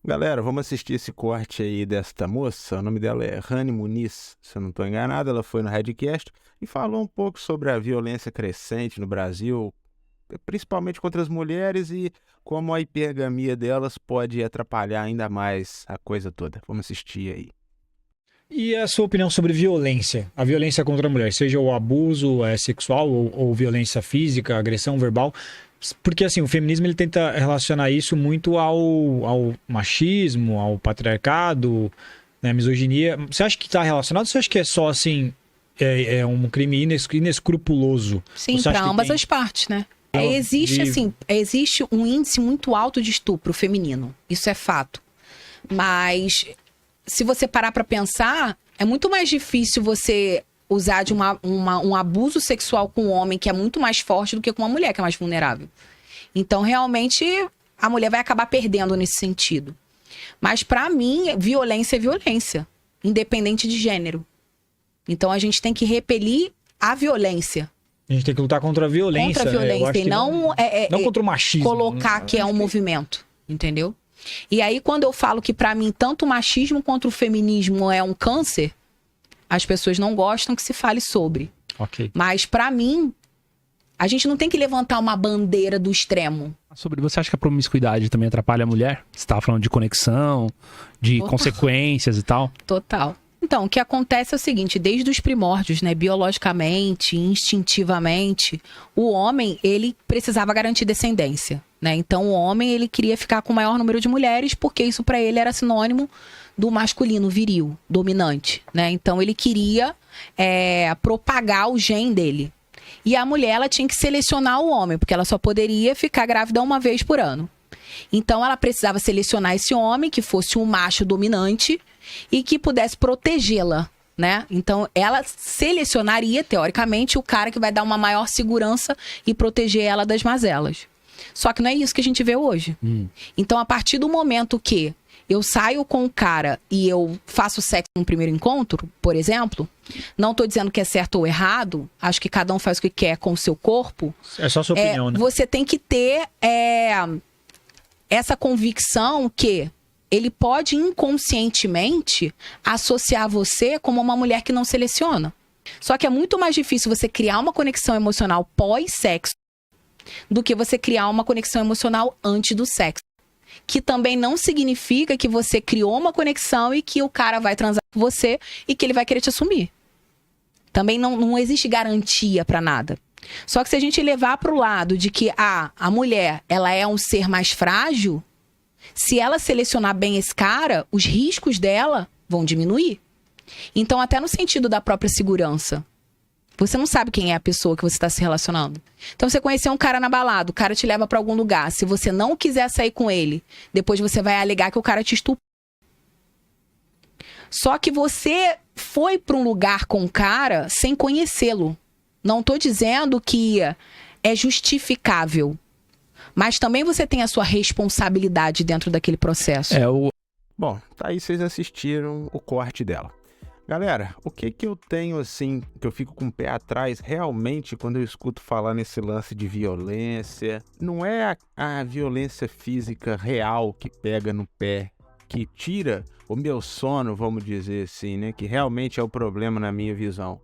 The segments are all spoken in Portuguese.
Galera, vamos assistir esse corte aí desta moça. O nome dela é Rani Muniz, se eu não estou enganado. Ela foi no Redcast e falou um pouco sobre a violência crescente no Brasil, principalmente contra as mulheres e como a hipergamia delas pode atrapalhar ainda mais a coisa toda. Vamos assistir aí. E a sua opinião sobre violência? A violência contra a mulher, seja o abuso sexual ou violência física, agressão verbal. Porque assim, o feminismo ele tenta relacionar isso muito ao machismo, ao patriarcado, né, misoginia. Você acha que está relacionado ou você acha que é só assim, é um crime inescrupuloso? Sim, para ambas as partes, né? Existe um índice muito alto de estupro feminino. Isso é fato. Mas se você parar para pensar, é muito mais difícil você usar de um abuso sexual com um homem que é muito mais forte do que com uma mulher que é mais vulnerável. Então, realmente, a mulher vai acabar perdendo nesse sentido. Mas, para mim, violência é violência, independente de gênero. Então, a gente tem que repelir a violência. A gente tem que lutar contra a violência. Contra a violência, e não contra o machismo. Colocar que é um movimento, entendeu? E aí, quando eu falo que, para mim, tanto o machismo quanto o feminismo é um câncer, as pessoas não gostam que se fale sobre. Ok. Mas, para mim, a gente não tem que levantar uma bandeira do extremo. Você acha que a promiscuidade também atrapalha a mulher? Você estava falando de conexão, de consequências e tal? Total. Então, o que acontece é o seguinte, desde os primórdios, né, biologicamente, instintivamente, o homem, ele precisava garantir descendência, né? Então, o homem, ele queria ficar com o maior número de mulheres, porque isso para ele era sinônimo do masculino viril, dominante, né? Então, ele queria propagar o gene dele. E a mulher, ela tinha que selecionar o homem, porque ela só poderia ficar grávida uma vez por ano. Então, ela precisava selecionar esse homem que fosse um macho dominante e que pudesse protegê-la, né? Então, ela selecionaria, teoricamente, o cara que vai dar uma maior segurança e proteger ela das mazelas. Só que não é isso que a gente vê hoje. Então, a partir do momento que eu saio com o cara e eu faço sexo no primeiro encontro, por exemplo, não tô dizendo que é certo ou errado, acho que cada um faz o que quer com o seu corpo. É só a sua opinião, né? Você tem que ter essa convicção que ele pode inconscientemente associar você como uma mulher que não seleciona. Só que é muito mais difícil você criar uma conexão emocional pós-sexo do que você criar uma conexão emocional antes do sexo. Que também não significa que você criou uma conexão e que o cara vai transar com você e que ele vai querer te assumir. Também não existe garantia pra nada. Só que se a gente levar pro lado de que a mulher, ela é um ser mais frágil, se ela selecionar bem esse cara, os riscos dela vão diminuir. Então, até no sentido da própria segurança. Você não sabe quem é a pessoa que você está se relacionando. Então, você conheceu um cara na balada, o cara te leva para algum lugar. Se você não quiser sair com ele, depois você vai alegar que o cara te estuprou. Só que você foi para um lugar com o cara sem conhecê-lo. Não estou dizendo que é justificável. Mas também você tem a sua responsabilidade dentro daquele processo. Bom, tá aí, vocês assistiram o corte dela. Galera, o que eu tenho assim, que eu fico com o pé atrás realmente quando eu escuto falar nesse lance de violência, não é a violência física real que pega no pé, que tira o meu sono, vamos dizer assim, né? Que realmente é o problema na minha visão.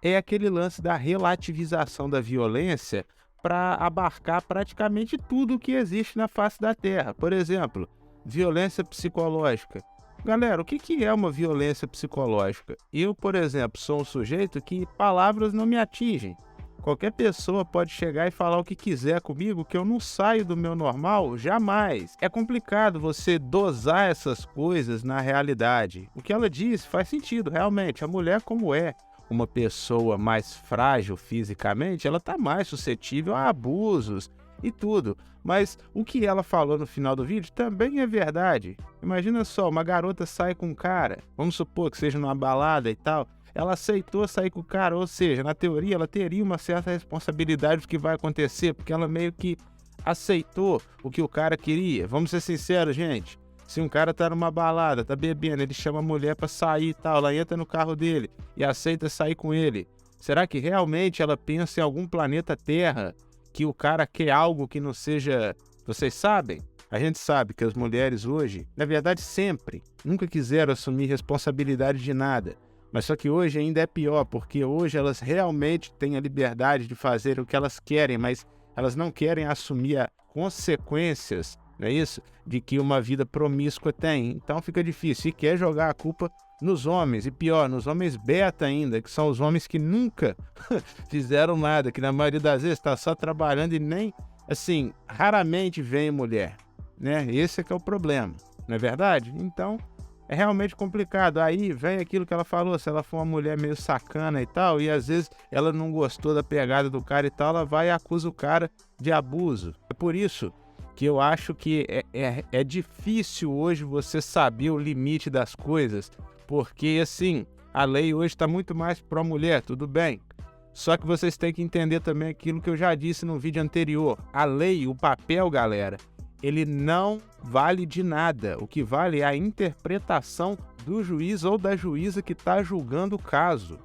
É aquele lance da relativização da violência para abarcar praticamente tudo que existe na face da Terra. Por exemplo, violência psicológica. Galera, o que é uma violência psicológica? Eu, por exemplo, sou um sujeito que palavras não me atingem. Qualquer pessoa pode chegar e falar o que quiser comigo, que eu não saio do meu normal, jamais. É complicado você dosar essas coisas na realidade. O que ela disse faz sentido, realmente. A mulher, como é uma pessoa mais frágil fisicamente, ela está mais suscetível a abusos e tudo. Mas o que ela falou no final do vídeo também é verdade. Imagina só, uma garota sai com um cara, vamos supor que seja numa balada e tal, ela aceitou sair com o cara, ou seja, na teoria ela teria uma certa responsabilidade do que vai acontecer, porque ela meio que aceitou o que o cara queria. Vamos ser sinceros, gente. Se um cara tá numa balada, tá bebendo, ele chama a mulher pra sair e tal, ela entra no carro dele e aceita sair com ele. Será que realmente ela pensa em algum planeta Terra que o cara quer algo que não seja... Vocês sabem? A gente sabe que as mulheres hoje, na verdade sempre, nunca quiseram assumir responsabilidade de nada. Mas só que hoje ainda é pior, porque hoje elas realmente têm a liberdade de fazer o que elas querem, mas elas não querem assumir as consequências, não é isso? De que uma vida promíscua tem. Então fica difícil. E quer jogar a culpa nos homens, e pior, nos homens beta ainda, que são os homens que nunca fizeram nada, que na maioria das vezes está só trabalhando e nem, assim, raramente vem mulher, né? Esse é que é o problema, não é verdade? Então, é realmente complicado. Aí vem aquilo que ela falou, se ela for uma mulher meio sacana e tal, e às vezes ela não gostou da pegada do cara e tal, ela vai e acusa o cara de abuso. É por isso que eu acho que é difícil hoje você saber o limite das coisas, porque, assim, a lei hoje está muito mais pró-mulher, tudo bem. Só que vocês têm que entender também aquilo que eu já disse no vídeo anterior. A lei, o papel, galera, ele não vale de nada. O que vale é a interpretação do juiz ou da juíza que está julgando o caso.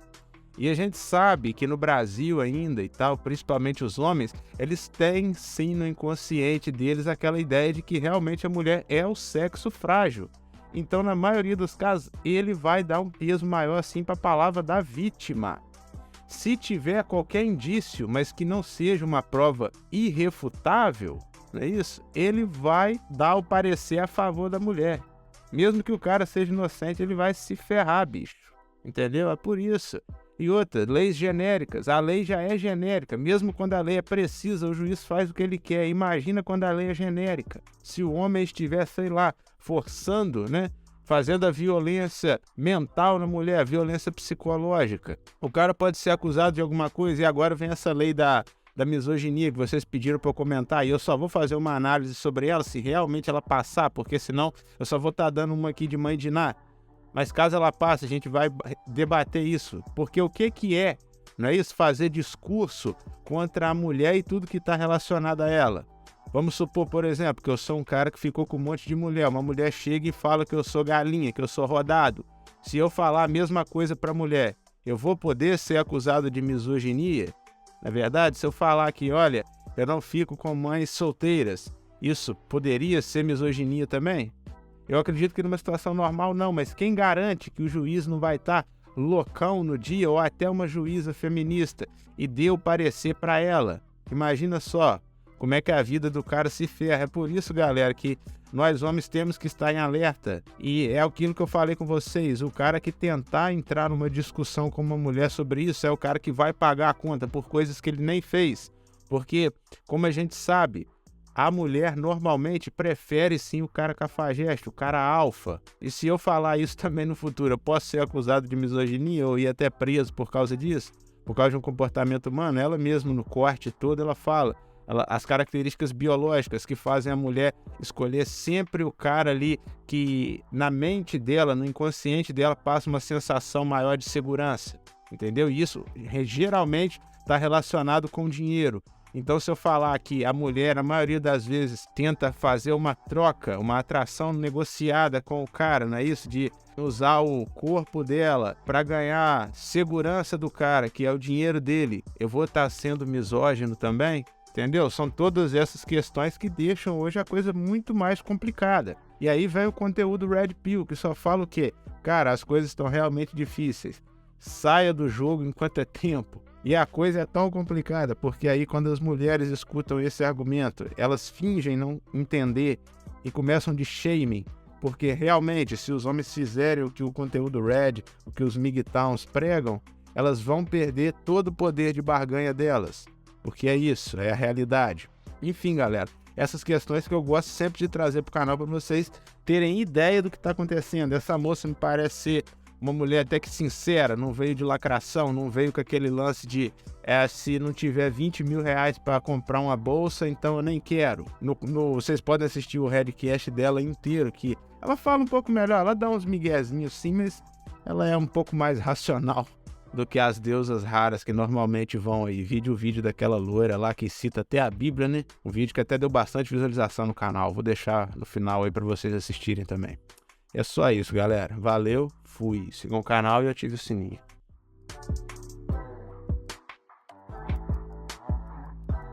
E a gente sabe que no Brasil ainda e tal, principalmente os homens, eles têm sim no inconsciente deles aquela ideia de que realmente a mulher é o sexo frágil. Então, na maioria dos casos, ele vai dar um peso maior assim para a palavra da vítima. Se tiver qualquer indício, mas que não seja uma prova irrefutável, não é isso? Ele vai dar o parecer a favor da mulher. Mesmo que o cara seja inocente, ele vai se ferrar, bicho. Entendeu? É por isso. E outra, leis genéricas. A lei já é genérica. Mesmo quando a lei é precisa, o juiz faz o que ele quer. Imagina quando a lei é genérica. Se o homem estiver, sei lá, forçando, né? Fazendo a violência mental na mulher, a violência psicológica. O cara pode ser acusado de alguma coisa e agora vem essa lei da misoginia que vocês pediram para eu comentar, e eu só vou fazer uma análise sobre ela se realmente ela passar, porque senão eu só vou estar dando uma aqui de mãe de Ná. Mas caso ela passe, a gente vai debater isso. Porque o que é, não é isso? Fazer discurso contra a mulher e tudo que está relacionado a ela. Vamos supor, por exemplo, que eu sou um cara que ficou com um monte de mulher. Uma mulher chega e fala que eu sou galinha, que eu sou rodado. Se eu falar a mesma coisa para a mulher, eu vou poder ser acusado de misoginia? Na verdade, se eu falar que, olha, eu não fico com mães solteiras, isso poderia ser misoginia também? Eu acredito que numa situação normal não, mas quem garante que o juiz não vai estar loucão no dia ou até uma juíza feminista e dê o parecer para ela? Imagina só como é que a vida do cara se ferra. É por isso, galera, que nós homens temos que estar em alerta. E é aquilo que eu falei com vocês, o cara que tentar entrar numa discussão com uma mulher sobre isso é o cara que vai pagar a conta por coisas que ele nem fez. Porque, como a gente sabe, a mulher normalmente prefere sim o cara cafajeste, o cara alfa. E se eu falar isso também no futuro, eu posso ser acusado de misoginia ou ir até preso por causa disso? Por causa de um comportamento humano? Ela mesmo no corte todo, ela fala as características biológicas que fazem a mulher escolher sempre o cara ali que na mente dela, no inconsciente dela, passa uma sensação maior de segurança. Entendeu? E isso geralmente está relacionado com dinheiro. Então, se eu falar que a mulher, a maioria das vezes, tenta fazer uma troca, uma atração negociada com o cara, não é isso? De usar o corpo dela para ganhar segurança do cara, que é o dinheiro dele, eu vou estar sendo misógino também? Entendeu? São todas essas questões que deixam hoje a coisa muito mais complicada. E aí vem o conteúdo Red Pill, que só fala o quê? Cara, as coisas estão realmente difíceis. Saia do jogo enquanto é tempo. E a coisa é tão complicada, porque aí quando as mulheres escutam esse argumento, elas fingem não entender e começam de shaming, porque realmente, se os homens fizerem o que o conteúdo Red, o que os MGTOWs pregam, elas vão perder todo o poder de barganha delas, porque é isso, é a realidade. Enfim, galera, essas questões que eu gosto sempre de trazer para o canal para vocês terem ideia do que está acontecendo. Essa moça me parece ser uma mulher até que sincera, não veio de lacração, não veio com aquele lance de se não tiver 20 mil reais para comprar uma bolsa, então eu nem quero. Vocês podem assistir o Redcast dela inteiro, que ela fala um pouco melhor, ela dá uns miguezinhos sim, mas ela é um pouco mais racional do que as deusas raras que normalmente vão aí. O vídeo daquela loira lá que cita até a Bíblia, né? Um vídeo que até deu bastante visualização no canal. Vou deixar no final aí para vocês assistirem também. É só isso, galera. Valeu, fui. Sigam o canal e ative o sininho.